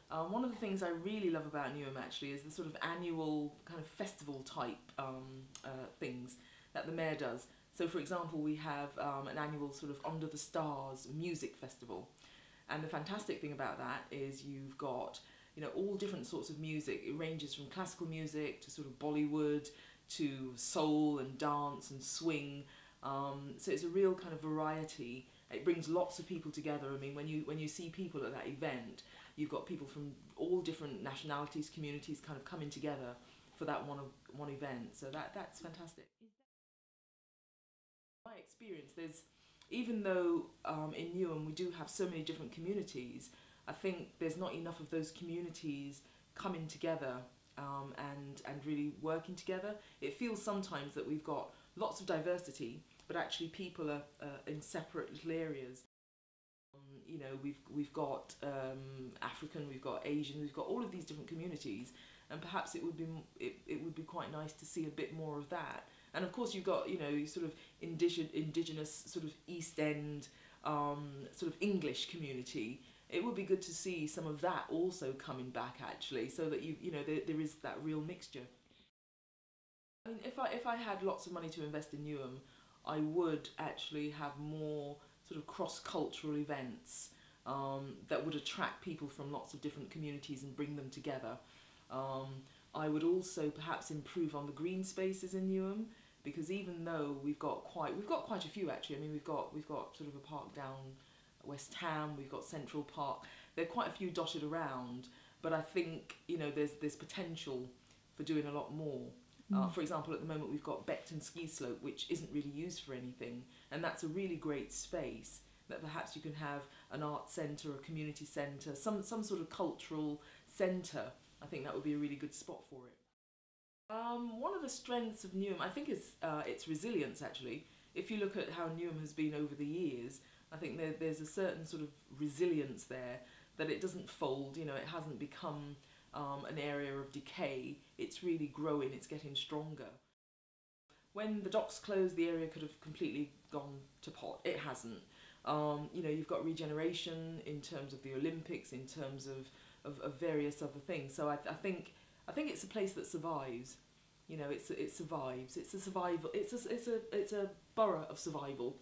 One of the things I really love about Newham actually is the sort of annual kind of festival type things that the mayor does. So for example, we have an annual sort of Under the Stars music festival. And the fantastic thing about that is you've got, you know, all different sorts of music. It ranges from classical music to sort of Bollywood to soul and dance and swing. So it's a real kind of variety. It brings lots of people together. I mean, when you see people at that event, you've got people from all different nationalities, communities kind of coming together for that one event. So that's fantastic. My experience, there's even though in Newham we do have so many different communities, I think there's not enough of those communities coming together and really working together. It feels sometimes that we've got lots of diversity, but actually people are in separate little areas. You know, we've got African, we've got Asian, we've got all of these different communities, and perhaps it would be quite nice to see a bit more of that. And of course, you've got, you know, sort of indigenous sort of East End sort of English community. It would be good to see some of that also coming back actually, so that you know there is that real mixture. I mean, if I had lots of money to invest in Newham, I would actually have more sort of cross-cultural events that would attract people from lots of different communities and bring them together. I would also perhaps improve on the green spaces in Newham, because even though we've got quite a few actually. I mean, we've got sort of a park down West Ham, we've got Central Park. There are quite a few dotted around, but I think, you know, there's potential for doing a lot more. For example, at the moment we've got Beckton Ski Slope, which isn't really used for anything, and that's a really great space that perhaps you can have an art centre, a community centre, some sort of cultural centre. I think that would be a really good spot for it. One of the strengths of Newham, I think, is its resilience actually. If you look at how Newham has been over the years, I think there's a certain sort of resilience there, that it doesn't fold, you know, it hasn't become an area of decay. It's really growing, it's getting stronger. When the docks closed, the area could have completely gone to pot. It hasn't. You know, you've got regeneration in terms of the Olympics, in terms of various other things. So I think it's a place that survives. You know, it survives. It's a survival. It's a borough of survival.